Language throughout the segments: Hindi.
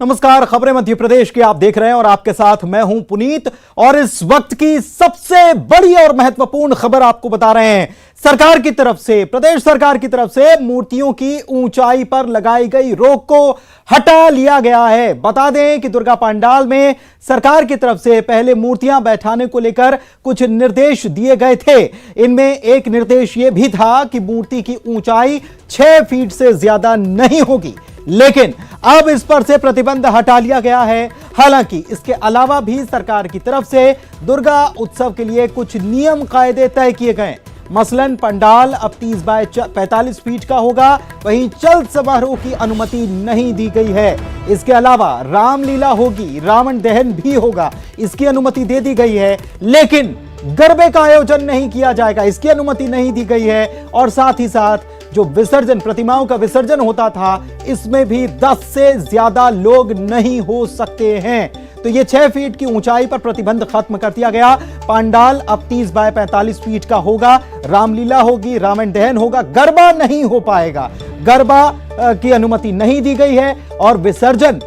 नमस्कार, खबरें मध्य प्रदेश की आप देख रहे हैं और आपके साथ मैं हूं पुनीत। और इस वक्त की सबसे बड़ी और महत्वपूर्ण खबर आपको बता रहे हैं। सरकार की तरफ से, प्रदेश सरकार की तरफ से मूर्तियों की ऊंचाई पर लगाई गई रोक को हटा लिया गया है। बता दें कि दुर्गा पंडाल में सरकार की तरफ से पहले मूर्तियां बैठाने को लेकर कुछ निर्देश दिए गए थे। इनमें एक निर्देश यह भी था कि मूर्ति की ऊंचाई 6 फीट से ज्यादा नहीं होगी, लेकिन अब इस पर से प्रतिबंध हटा लिया गया है। हालांकि इसके अलावा भी सरकार की तरफ से दुर्गा उत्सव के लिए कुछ नियम कायदे तय किए गए। मसलन पंडाल अब 30 बाय 45 फीट का होगा, वहीं चल समारोह की अनुमति नहीं दी गई है। इसके अलावा रामलीला होगी, रावण दहन भी होगा, इसकी अनुमति दे दी गई है, लेकिन गरबे का आयोजन नहीं किया जाएगा, इसकी अनुमति नहीं दी गई है। और साथ ही साथ जो विसर्जन, प्रतिमाओं का विसर्जन होता था, इसमें भी 10 से ज्यादा लोग नहीं हो सकते हैं। तो ये 6 फीट की ऊंचाई पर प्रतिबंध खत्म कर दिया गया। पंडाल अब 30 बाय 45 फीट का होगा, रामलीला होगी, रावण दहन होगा, गरबा नहीं हो पाएगा, गरबा की अनुमति नहीं दी गई है। और विसर्जन,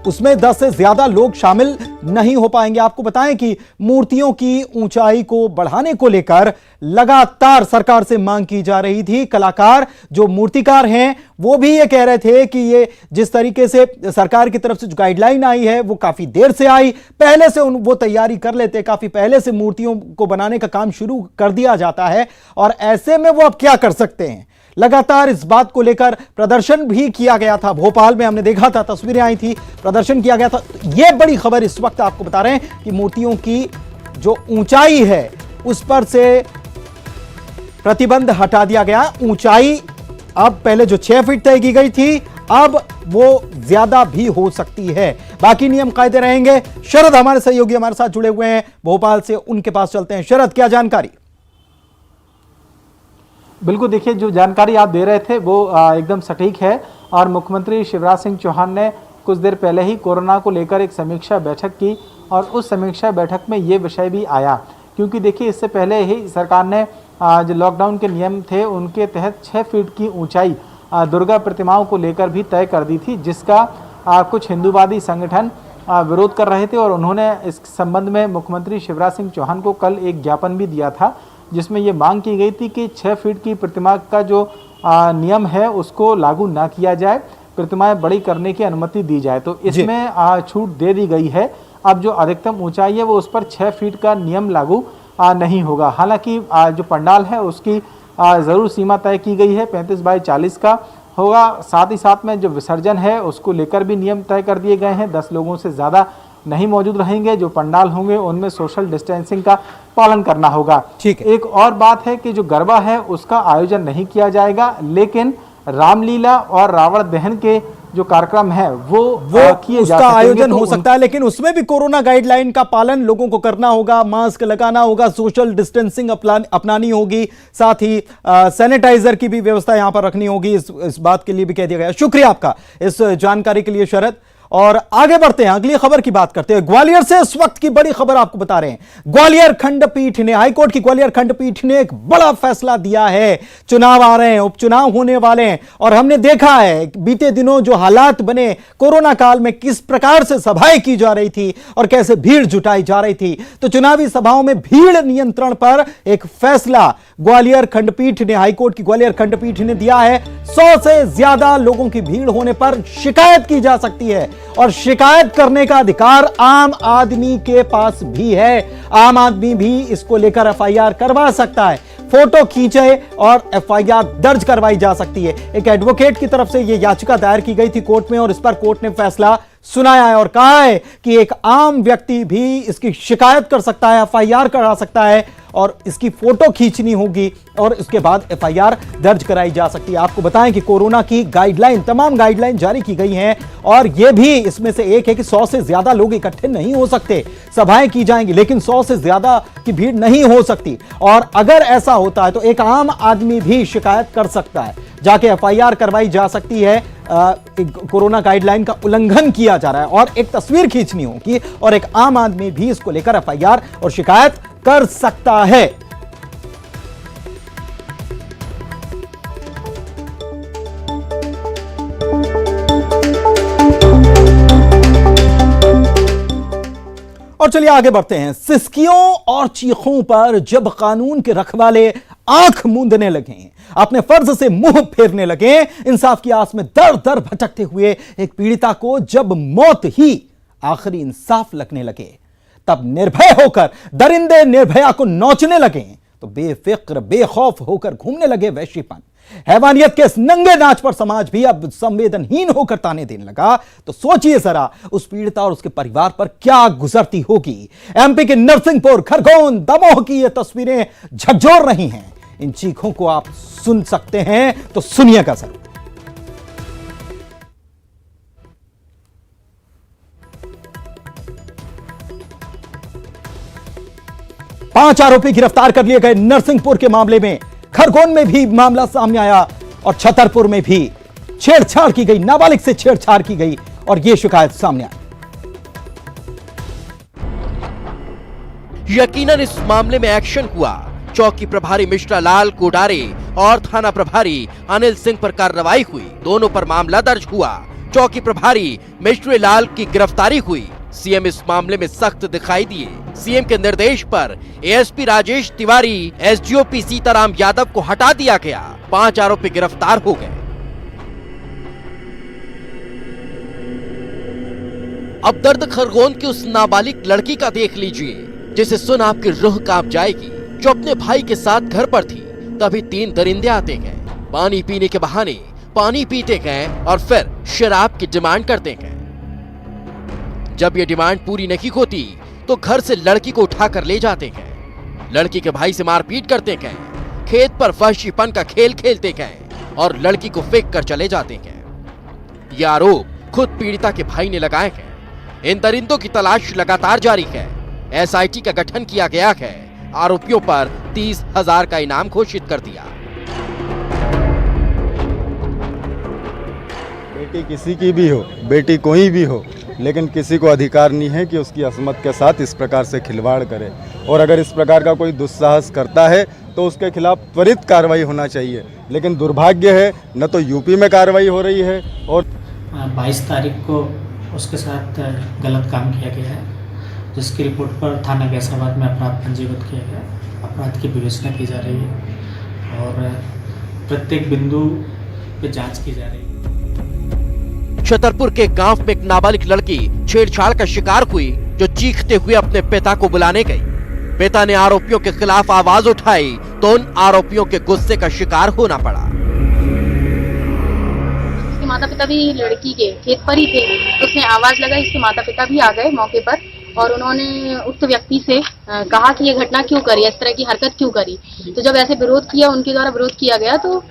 उसमें 10 से ज्यादा लोग शामिल नहीं हो पाएंगे। आपको बताएं कि मूर्तियों की ऊंचाई को बढ़ाने को लेकर लगातार सरकार से मांग की जा रही थी। कलाकार, जो मूर्तिकार हैं, वो भी ये कह रहे थे कि ये जिस तरीके से सरकार की तरफ से जो गाइडलाइन आई है वो काफी देर से आई, पहले से वो तैयारी कर लेते, काफी पहले से मूर्तियों को बनाने का काम शुरू कर दिया जाता है। और ऐसे में वो अब क्या कर सकते हैं। लगातार इस बात को लेकर प्रदर्शन भी किया गया था। भोपाल में हमने देखा था, तस्वीरें आई थी, प्रदर्शन किया गया था। यह बड़ी खबर इस वक्त आपको बता रहे हैं कि मूर्तियों की जो ऊंचाई है उस पर से प्रतिबंध हटा दिया गया। ऊंचाई अब पहले जो 6 फीट तय की गई थी, अब वो ज्यादा भी हो सकती है। बाकी नियम कायदे रहेंगे। शरद हमारे सहयोगी हमारे साथ जुड़े हुए हैं भोपाल से, उनके पास चलते हैं। शरद, क्या जानकारी? बिल्कुल, देखिए, जो जानकारी आप दे रहे थे वो एकदम सटीक है। और मुख्यमंत्री शिवराज सिंह चौहान ने कुछ देर पहले ही कोरोना को लेकर एक समीक्षा बैठक की और उस समीक्षा बैठक में ये विषय भी आया, क्योंकि देखिए इससे पहले ही सरकार ने जो लॉकडाउन के नियम थे उनके तहत 6 फीट की ऊंचाई दुर्गा प्रतिमाओं को लेकर भी तय कर दी थी, जिसका कुछ हिंदूवादी संगठन विरोध कर रहे थे। और उन्होंने इस संबंध में मुख्यमंत्री शिवराज सिंह चौहान को कल एक ज्ञापन भी दिया था, जिसमें ये मांग की गई थी कि 6 फीट की प्रतिमा का जो नियम है उसको लागू ना किया जाए, प्रतिमाएं बड़ी करने की अनुमति दी जाए। तो इसमें छूट दे दी गई है। अब जो अधिकतम ऊंचाई है वो उस पर 6 फीट का नियम लागू नहीं होगा। हालांकि जो पंडाल है उसकी ज़रूर सीमा तय की गई है, 35 बाय 40 का होगा। साथ ही साथ में जो विसर्जन है उसको लेकर भी नियम तय कर दिए गए हैं। 10 लोगों से ज़्यादा नहीं मौजूद रहेंगे। जो पंडाल होंगे उनमें सोशल डिस्टेंसिंग का पालन करना होगा। ठीक है। एक और बात है कि जो गरबा है उसका आयोजन नहीं किया जाएगा, लेकिन रामलीला और रावण दहन के जो कार्यक्रम है वो किए जा उसका सकेंगे। आयोजन हो सकता है, लेकिन उसमें भी कोरोना गाइडलाइन का पालन लोगों को करना होगा, मास्क लगाना होगा, सोशल डिस्टेंसिंग अपनानी होगी, साथ ही सैनिटाइजर की भी व्यवस्था यहां पर रखनी होगी। इस बात के लिए भी कह दिया गया। शुक्रिया आपका इस जानकारी के लिए शरद। और आगे बढ़ते हैं, अगली खबर की बात करते हैं। ग्वालियर से इस वक्त की बड़ी खबर आपको बता रहे हैं। ग्वालियर खंडपीठ ने, हाईकोर्ट की ग्वालियर खंडपीठ ने एक बड़ा फैसला दिया है। चुनाव आ रहे हैं, उपचुनाव होने वाले हैं, और हमने देखा है बीते दिनों जो हालात बने कोरोना काल में, किस प्रकार से सभाएं की जा रही थी और कैसे भीड़ जुटाई जा रही थी। तो चुनावी सभाओं में भीड़ नियंत्रण पर एक फैसला ग्वालियर खंडपीठ ने, हाईकोर्ट की ग्वालियर खंडपीठ ने दिया है। 100 से ज्यादा लोगों की भीड़ होने पर शिकायत की जा सकती है, और शिकायत करने का अधिकार आम आदमी के पास भी है। आम आदमी भी इसको लेकर एफआईआर करवा सकता है, फोटो खींचे और एफआईआर दर्ज करवाई जा सकती है। एक एडवोकेट की तरफ से यह याचिका दायर की गई थी कोर्ट में, और इस पर कोर्ट ने फैसला सुनाया है और कहा है कि एक आम व्यक्ति भी इसकी शिकायत कर सकता है, एफआईआर करा सकता है, और इसकी फोटो खींचनी होगी और इसके बाद एफआईआर दर्ज कराई जा सकती है। आपको बताएं कि कोरोना की गाइडलाइन, तमाम गाइडलाइन जारी की गई हैं, और यह भी इसमें से एक है कि 100 से ज्यादा लोग इकट्ठे नहीं हो सकते। सभाएं की जाएंगी, लेकिन 100 से ज्यादा की भीड़ नहीं हो सकती। और अगर ऐसा होता है तो एक आम आदमी भी शिकायत कर सकता है, जाके एफआईआर करवाई जा सकती है। कोरोना गाइडलाइन का उल्लंघन किया जा रहा है और एक तस्वीर खींचनी होगी, और एक आम आदमी भी इसको लेकर एफआईआर और शिकायत कर सकता है। और चलिए आगे बढ़ते हैं। सिसकियों और चीखों पर जब कानून के रखवाले आंख मूंदने लगे, अपने फर्ज से मुंह फेरने लगे, इंसाफ की आस में दर दर भटकते हुए एक पीड़िता को जब मौत ही आखिरी इंसाफ लगने लगे, तब निर्भय होकर दरिंदे निर्भया को नोचने लगे, तो बेफिक्र बेखौफ होकर घूमने लगे वैश्यपन। हैवानियत के इस नंगे नाच पर समाज भी अब संवेदनहीन होकर ताने देने लगा, तो सोचिए जरा उस पीड़िता और उसके परिवार पर क्या गुजरती होगी। एमपी के नरसिंहपुर, खरगोन, दमोह की ये तस्वीरें झकझोर रही हैं। इन चीखों को आप सुन सकते हैं तो सुनिएगा जरूर। 5 आरोपी गिरफ्तार कर लिए गए नरसिंहपुर के मामले में। खरगोन में भी मामला सामने आया और छतरपुर में भी छेड़छाड़ की गई, नाबालिग से छेड़छाड़ की गई और यह शिकायत सामने आई। यकीनन इस मामले में एक्शन हुआ। चौकी प्रभारी मिश्रा लाल कोडारे और थाना प्रभारी अनिल सिंह पर कार्रवाई हुई। दोनों पर मामला दर्ज हुआ। चौकी प्रभारी मिश्रा लाल की गिरफ्तारी हुई। सीएम इस मामले में सख्त दिखाई दिए। सीएम के निर्देश पर एएसपी राजेश तिवारी, एसडीओपी सीताराम यादव को हटा दिया गया। 5 आरोपी गिरफ्तार हो गए। अब दर्द खरगोन की उस नाबालिग लड़की का देख लीजिए, जिसे सुन आपकी रूह कांप जाएगी, जो अपने भाई के साथ घर पर थी। तभी 3 दरिंदे आते गए, पानी पीने के बहाने पानी पीते गए और फिर शराब की डिमांड करते गए। जब ये डिमांड पूरी नहीं होती तो घर से लड़की को उठाकर ले जाते गए। लड़की के भाई से मारपीट करते गए, खेत पर वहशीपन का खेल खेलते गए और लड़की को फेंक कर चले जाते गए। ये आरोप खुद पीड़िता के भाई ने लगाए हैं। इन दरिंदों की तलाश लगातार जारी है। एसआईटी का गठन किया गया है। आरोपियों पर 30,000 का इनाम घोषित कर दिया। बेटी किसी की भी हो, बेटी कोई भी हो, लेकिन किसी को अधिकार नहीं है कि उसकी अस्मत के साथ इस प्रकार से खिलवाड़ करे। और अगर इस प्रकार का कोई दुस्साहस करता है तो उसके खिलाफ त्वरित कार्रवाई होना चाहिए। लेकिन दुर्भाग्य है, न तो यूपी में कार्रवाई हो रही है और 22 तारीख को उसके साथ गलत काम किया गया है, जिसकी रिपोर्ट पर थाना गैसाबाद में अपराध पंजीबद्ध किया गया। अपराध की विवेचना की जा रही है और प्रत्येक बिंदु पे जांच की जा रही है। छतरपुर के गांव में एक नाबालिग लड़की छेड़छाड़ का शिकार हुई, जो चीखते हुए अपने पिता को बुलाने गई। पिता ने आरोपियों के खिलाफ आवाज उठाई तो उन आरोपियों के गुस्से का शिकार होना पड़ा। इसके माता पिता भी लड़की के खेत पर ही थे, तो उसने आवाज लगाई। इसके माता पिता भी आ गए मौके पर और उन्होंने उक्त व्यक्ति से कहा कि ये घटना क्यों करी, इस तरह की हरकत क्यों करी। तो जब ऐसे विरोध किया, उनके द्वारा विरोध किया गया, तो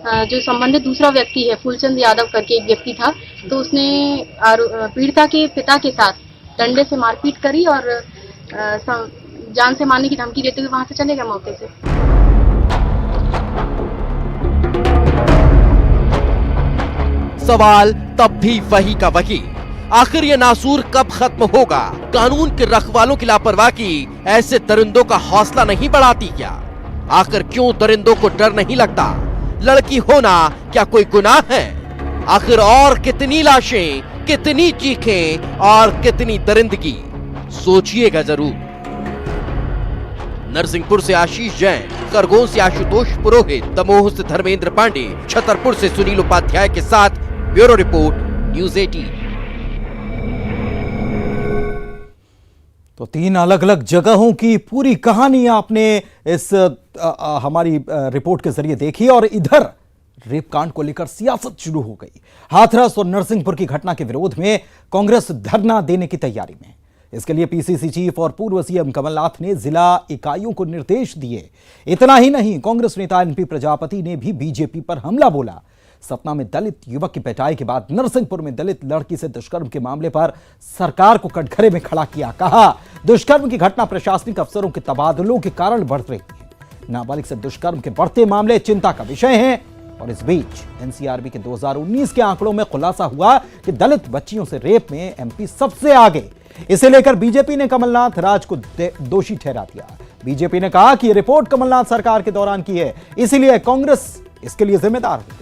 जो संबंधित दूसरा व्यक्ति है, फूलचंद यादव करके एक व्यक्ति था, तो उसने पीड़िता के पिता के साथ डंडे से मारपीट करी और जान से मारने की धमकी देते हुए वहां से चले गए मौके से। सवाल तब भी वही का वही, आखिर ये नासूर कब खत्म होगा? कानून के रखवालों की लापरवाही ऐसे दरिंदों का हौसला नहीं बढ़ाती क्या? आखिर क्यों दरिंदों को डर नहीं लगता? लड़की होना क्या कोई गुनाह है? आखिर और कितनी लाशें, कितनी चीखें और कितनी दरिंदगी? सोचिएगा जरूर। नरसिंहपुर से आशीष जैन, खरगोन से आशुतोष पुरोहित, दमोह से धर्मेंद्र पांडे, छतरपुर से सुनील उपाध्याय के साथ ब्यूरो रिपोर्ट, न्यूज़ 18। तो 3 अलग अलग जगहों की पूरी कहानी आपने इस हमारी रिपोर्ट के जरिए देखी और इधर रेप कांड को लेकर सियासत शुरू हो गई। हाथरस और नरसिंहपुर की घटना के विरोध में कांग्रेस धरना देने की तैयारी में। इसके लिए पीसीसी चीफ और पूर्व सीएम कमलनाथ ने जिला इकाइयों को निर्देश दिए। इतना ही नहीं, कांग्रेस नेता एनपी प्रजापति ने भी बीजेपी पर हमला बोला। सतना में दलित युवक की पिटाई के बाद नरसिंहपुर में दलित लड़की से दुष्कर्म के मामले पर सरकार को कटघरे में खड़ा किया। कहा, दुष्कर्म की घटना प्रशासनिक अफसरों के तबादलों के कारण बढ़ रही है। नाबालिग से दुष्कर्म के बढ़ते मामले चिंता का विषय हैं। और इस बीच एनसीआरबी के 2019 के आंकड़ों में खुलासा हुआ कि दलित बच्चियों से रेप में एमपी सबसे आगे। इसे लेकर बीजेपी ने कमलनाथ राज को दोषी ठहरा दिया। बीजेपी ने कहा कि यह रिपोर्ट कमलनाथ सरकार के दौरान की है, इसीलिए कांग्रेस इसके लिए जिम्मेदार होगी।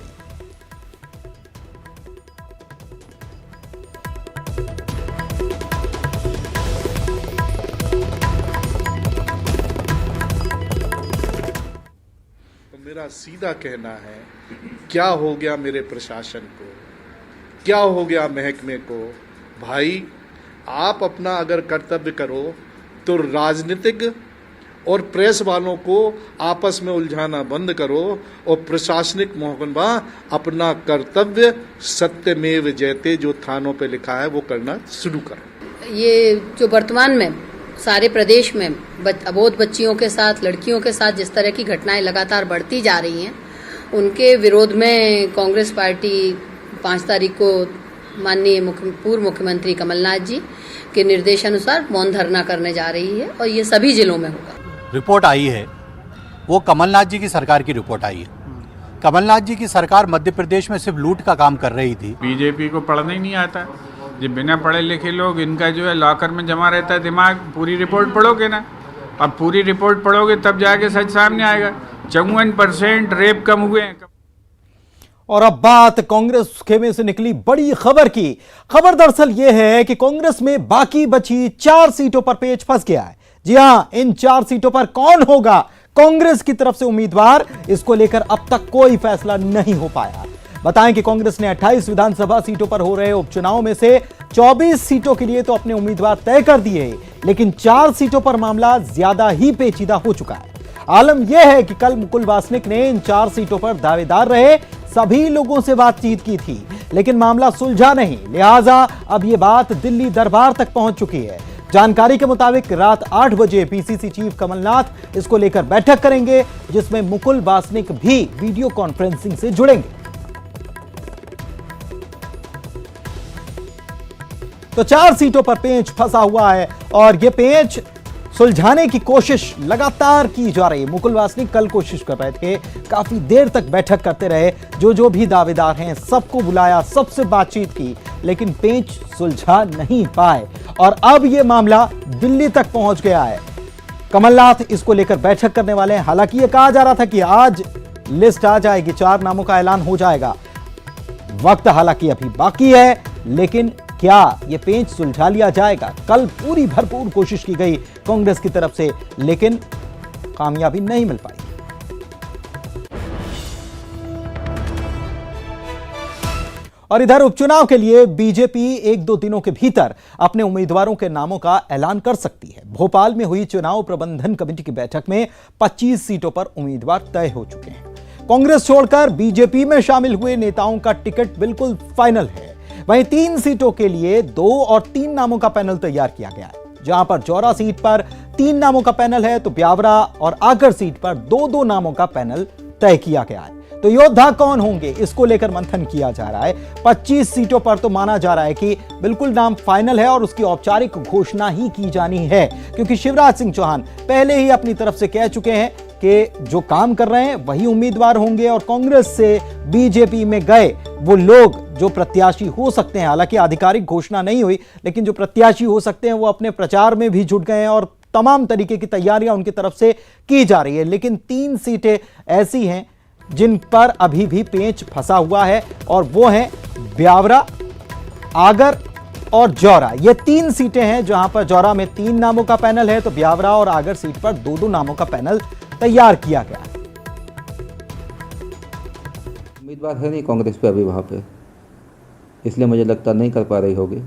मेरा सीधा कहना है, क्या हो गया मेरे प्रशासन को, क्या हो गया महकमे को? भाई आप अपना अगर कर्तव्य करो तो राजनीतिक और प्रेस वालों को आपस में उलझाना बंद करो और प्रशासनिक महकमा अपना कर्तव्य सत्यमेव जयते जो थानों पे लिखा है वो करना शुरू करो। ये जो वर्तमान में सारे प्रदेश में अबोध बच्चियों के साथ, लड़कियों के साथ जिस तरह की घटनाएं लगातार बढ़ती जा रही हैं, उनके विरोध में कांग्रेस पार्टी 5 तारीख को माननीय पूर्व मुख्यमंत्री कमलनाथ जी के निर्देशानुसार मौन धरना करने जा रही है और ये सभी जिलों में होगा। रिपोर्ट आई है वो कमलनाथ जी की सरकार की रिपोर्ट आई है। कमलनाथ जी की सरकार मध्य प्रदेश में सिर्फ लूट का काम कर रही थी। बीजेपी को पढ़ना ही नहीं आता, ये बिना पढ़े लिखे लोग, इनका जो है लॉकर में जमा रहता है दिमाग। पूरी रिपोर्ट पढ़ोगे ना, अब पूरी रिपोर्ट पढ़ोगे तब जाके सच सामने आएगा। 54% रेप कम हुए हैं। और अब बात कांग्रेस खेमे से निकली बड़ी खबर की। खबर दरअसल यह है कि कांग्रेस में बाकी बची 4 सीटों पर पेच फंस गया है। जी हां, इन 4 सीटों पर कौन होगा कांग्रेस की तरफ से उम्मीदवार, इसको लेकर अब तक कोई फैसला नहीं हो पाया। बताएं कि कांग्रेस ने 28 विधानसभा सीटों पर हो रहे उपचुनाव में से 24 सीटों के लिए तो अपने उम्मीदवार तय कर दिए, लेकिन 4 सीटों पर मामला ज्यादा ही पेचीदा हो चुका है। आलम यह है कि कल मुकुल वासनिक ने इन 4 सीटों पर दावेदार रहे सभी लोगों से बातचीत की थी, लेकिन मामला सुलझा नहीं। लिहाजा अब यह बात दिल्ली दरबार तक पहुंच चुकी है। जानकारी के मुताबिक रात 8 बजे पीसीसी चीफ कमलनाथ इसको लेकर बैठक करेंगे, जिसमें मुकुल वासनिक भी वीडियो कॉन्फ्रेंसिंग से जुड़ेंगे। तो 4 सीटों पर पेंच फंसा हुआ है और यह पेंच सुलझाने की कोशिश लगातार की जा रही है। मुकुल वासनिक कल कोशिश कर रहे थे, काफी देर तक बैठक करते रहे, जो भी दावेदार हैं सबको बुलाया, सबसे बातचीत की, लेकिन पेंच सुलझा नहीं पाए और अब यह मामला दिल्ली तक पहुंच गया है। कमलनाथ इसको लेकर बैठक करने वाले हैं। हालांकि यह कहा जा रहा था कि आज लिस्ट आ जाएगी, 4 नामों का ऐलान हो जाएगा। वक्त हालांकि अभी बाकी है, लेकिन क्या यह पेंच सुलझा लिया जाएगा? कल पूरी भरपूर कोशिश की गई कांग्रेस की तरफ से, लेकिन कामयाबी नहीं मिल पाई। और इधर उपचुनाव के लिए बीजेपी 1-2 दिनों के भीतर अपने उम्मीदवारों के नामों का ऐलान कर सकती है। भोपाल में हुई चुनाव प्रबंधन कमेटी की बैठक में 25 सीटों पर उम्मीदवार तय हो चुके हैं। कांग्रेस छोड़कर बीजेपी में शामिल हुए नेताओं का टिकट बिल्कुल फाइनल है। वहीं 3 सीटों के लिए 2 और 3 नामों का पैनल तैयार किया गया है। जहां पर जौरा सीट पर 3 नामों का पैनल है, तो ब्यावरा और आगर सीट पर 2-2 नामों का पैनल तय किया गया है। तो योद्धा कौन होंगे, इसको लेकर मंथन किया जा रहा है। 25 सीटों पर तो माना जा रहा है कि बिल्कुल नाम फाइनल है और उसकी औपचारिक घोषणा ही की जानी है, क्योंकि शिवराज सिंह चौहान पहले ही अपनी तरफ से कह चुके हैं कि जो काम कर रहे हैं वही उम्मीदवार होंगे और कांग्रेस से बीजेपी में गए वो लोग जो प्रत्याशी हो सकते हैं, हालांकि आधिकारिक घोषणा नहीं हुई, लेकिन जो प्रत्याशी हो सकते हैं वो अपने प्रचार में भी जुट गए हैं और तमाम तरीके की तैयारियां उनकी तरफ से की जा रही है। लेकिन 3 सीटें ऐसी हैं जिन पर अभी भी पेंच फंसा हुआ है और वो हैं ब्यावरा, आगर और जौरा। ये 3 सीटें हैं जहां पर जौरा में 3 नामों का पैनल है, तो ब्यावरा और आगर सीट पर 2-2 नामों का पैनल तैयार किया गया है। उम्मीदवार है नहीं कांग्रेस पे अभी वहाँ पे, इसलिए मुझे लगता नहीं कर पा रही होगी।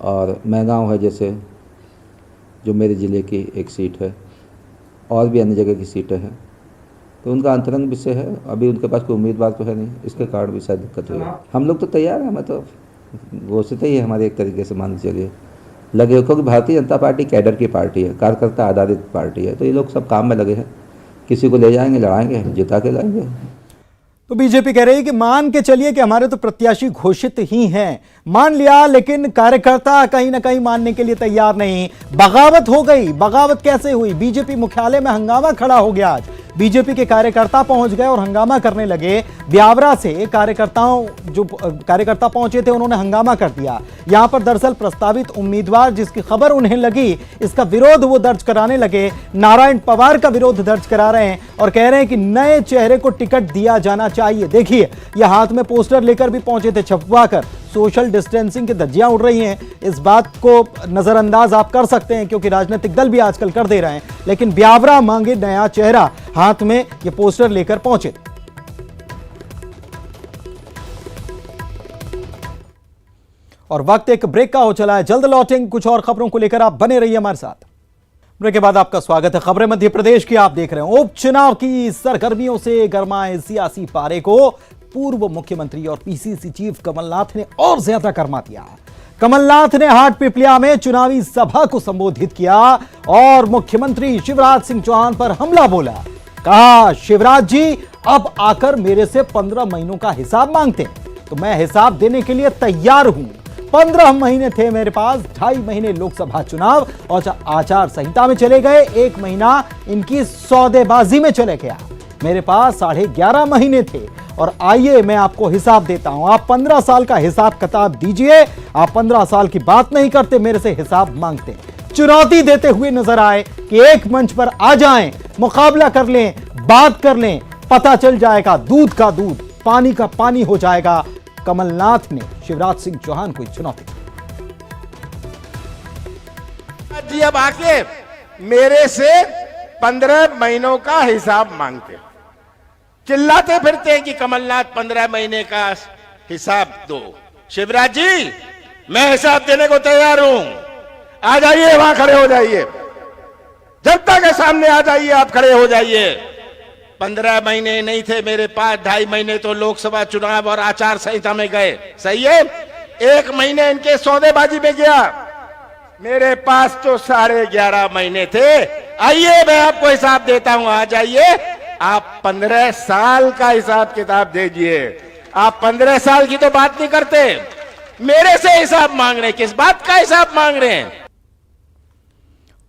और मैगांव है जैसे, जो मेरे ज़िले की एक सीट है, और भी अन्य जगह की सीटें हैं, तो उनका अंतरंग विषय है। अभी उनके पास कोई उम्मीदवार तो है नहीं, इसके कारण भी शायद दिक्कत हुई है। हम लोग तो तैयार हैं, मतलब घोषित ही है हमारे एक तरीके से मान चलिए लगे हो, क्योंकि भारतीय जनता पार्टी कैडर की पार्टी है, कार्यकर्ता आधारित पार्टी है, तो ये लोग सब काम में लगे हैं। किसी को ले जाएंगे, लड़ाएंगे, जिता के लाएंगे। तो बीजेपी कह रही है कि मान के चलिए कि हमारे तो प्रत्याशी घोषित ही हैं, मान लिया, लेकिन कार्यकर्ता कहीं ना कहीं मानने के लिए तैयार नहीं। बगावत हो गई। बगावत कैसे हुई? बीजेपी मुख्यालय में हंगामा खड़ा हो गया। आज बीजेपी के कार्यकर्ता पहुंच गए और हंगामा करने लगे। ब्यावरा से कार्यकर्ता पहुंचे थे, उन्होंने हंगामा कर दिया। यहां पर दरअसल प्रस्तावित उम्मीदवार जिसकी खबर उन्हें लगी, इसका विरोध वो दर्ज कराने लगे। नारायण पवार का विरोध दर्ज करा रहे हैं और कह रहे हैं कि नए चेहरे को टिकट दिया जाना चाहिए। देखिए, यह हाथ में पोस्टर लेकर भी पहुंचे थे छपवाकर। सोशल डिस्टेंसिंग की धज्जियां उड़ रही हैं, इस बात को नजरअंदाज आप कर सकते हैं क्योंकि राजनीतिक दल भी आजकल कर दे रहे हैं, लेकिन ब्यावरा मांगे नया चेहरा, हाथ में ये पोस्टर लेकर पहुंचे। और वक्त एक ब्रेक का हो चला है, जल्द लौटेंगे कुछ और खबरों को लेकर, आप बने रहिए हमारे साथ। ब्रेक के बाद आपका स्वागत है। खबरें मध्य प्रदेश की आप देख रहे हैं। उपचुनाव की सरगर्मियों से गरमाए सियासी पारे को पूर्व मुख्यमंत्री और पीसीसी चीफ कमलनाथ ने और ज्यादा गरमा दिया। कमलनाथ ने हाटपिपलिया में चुनावी सभा को संबोधित किया और मुख्यमंत्री शिवराज सिंह चौहान पर हमला बोला। कहा, शिवराज जी अब आकर मेरे से 15 महीनों का हिसाब मांगते हैं तो मैं हिसाब देने के लिए तैयार हूं। 15 महीने थे मेरे पास, 2.5 महीने लोकसभा चुनाव और आचार संहिता में चले गए, 1 महीना इनकी सौदेबाजी में चले गया। मेरे पास 11.5 महीने थे और आइए मैं आपको हिसाब देता हूं। आप 15 साल का हिसाब किताब दीजिए। आप 15 साल की बात नहीं करते, मेरे से हिसाब मांगते, चुनौती देते हुए नजर आए कि एक मंच पर आ जाएं, मुकाबला कर लें, बात कर लें, पता चल जाएगा, दूध का दूध पानी का पानी हो जाएगा। कमलनाथ ने शिवराज सिंह चौहान को चुनौती जी अब आके मेरे से 15 महीनों का हिसाब मांगते, चिल्लाते फिरते हैं कि कमलनाथ 15 महीने का हिसाब दो। शिवराज जी मैं हिसाब देने को तैयार हूं, आ जाइए, वहां खड़े हो जाइए, जनता के सामने आ जाइए, आप खड़े हो जाइए। 15 महीने नहीं थे मेरे पास, 2.5 महीने तो लोकसभा चुनाव और आचार संहिता में गए, सही है। 1 महीने इनके सौदेबाजी में गया, मेरे पास तो 11.5 महीने थे। आइए मैं आपको हिसाब देता हूं, आ जाइए। आप 15 साल का हिसाब किताब दीजिए। आप 15 साल की तो बात नहीं करते, मेरे से हिसाब मांग रहे हैं। किस बात का हिसाब मांग रहे हैं?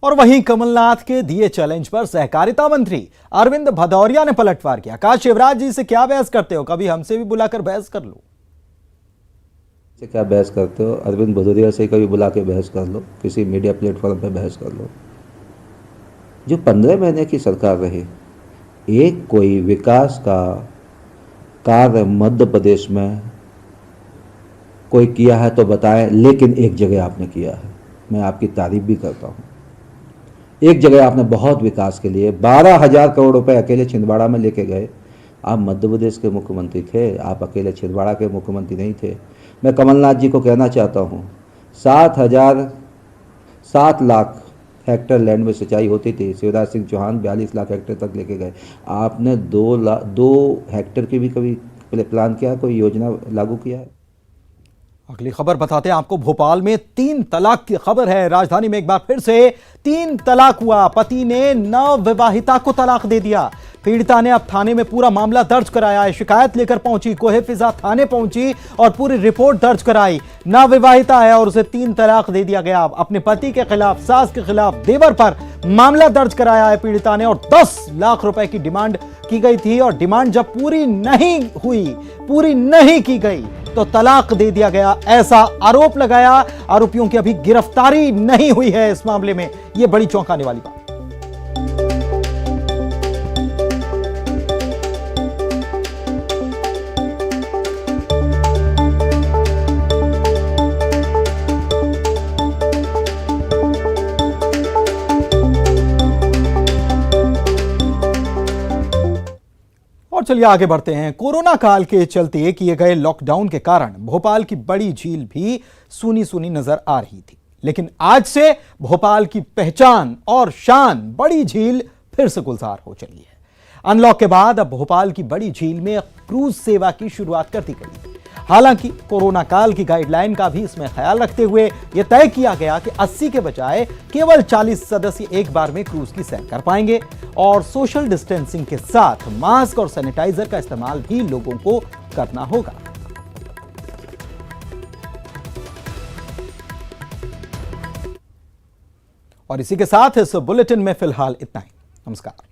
और वहीं कमलनाथ के दिए चैलेंज पर सहकारिता मंत्री अरविंद भदौरिया ने पलटवार किया। कहा, शिवराज जी से क्या बहस करते हो, कभी हमसे भी बुलाकर बहस कर लो। से क्या बहस करते हो, अरविंद भदौरिया से कभी बुला के बहस कर लो, किसी मीडिया प्लेटफॉर्म पे बहस कर लो। जो 15 महीने की सरकार रही, एक कोई विकास का कार्य मध्य प्रदेश में कोई किया है तो बताएं, लेकिन एक जगह आपने किया है, मैं आपकी तारीफ भी करता हूं। एक जगह आपने बहुत विकास के लिए 12,000 करोड़ रुपए अकेले छिंदवाड़ा में लेके गए। आप मध्य प्रदेश के मुख्यमंत्री थे, आप अकेले छिंदवाड़ा के मुख्यमंत्री नहीं थे। मैं कमलनाथ जी को कहना चाहता हूं, 7 लाख हेक्टेयर लैंड में सिंचाई होती थी, शिवराज सिंह चौहान 42 लाख हेक्टेयर तक लेके गए। आपने 2 हेक्टेयर की भी कभी प्लान किया, कोई योजना लागू किया है? अगली खबर बताते हैं आपको। भोपाल में 3 तलाक की खबर है। राजधानी में एक बार फिर से 3 तलाक हुआ। पति ने नवविवाहिता को तलाक दे दिया। पीड़िता ने अब थाने में पूरा मामला दर्ज कराया है। शिकायत लेकर पहुंची, कोहे फिजा थाने पहुंची और पूरी रिपोर्ट दर्ज कराई। नवविवाहिता है और उसे 3 तलाक दे दिया गया। अपने पति के खिलाफ, सास के खिलाफ, देवर पर मामला दर्ज कराया है पीड़िता ने और 10 लाख रुपए की डिमांड की गई थी और डिमांड जब पूरी नहीं की गई तो तलाक दे दिया गया, ऐसा आरोप लगाया। आरोपियों की अभी गिरफ्तारी नहीं हुई है इस मामले में। यह बड़ी चौंकाने वाली बात। और चलिए आगे बढ़ते हैं। कोरोना काल के चलते किए गए लॉकडाउन के कारण भोपाल की बड़ी झील भी सूनी सूनी नजर आ रही थी, लेकिन आज से भोपाल की पहचान और शान बड़ी झील फिर से गुलजार हो चली है। अनलॉक के बाद अब भोपाल की बड़ी झील में क्रूज सेवा की शुरुआत कर दी गई है। हालांकि कोरोना काल की गाइडलाइन का भी इसमें ख्याल रखते हुए यह तय किया गया कि 80 के बजाय केवल 40 सदस्य एक बार में क्रूज की सैर कर पाएंगे और सोशल डिस्टेंसिंग के साथ मास्क और सैनिटाइजर का इस्तेमाल भी लोगों को करना होगा। और इसी के साथ इस बुलेटिन में फिलहाल इतना ही। नमस्कार।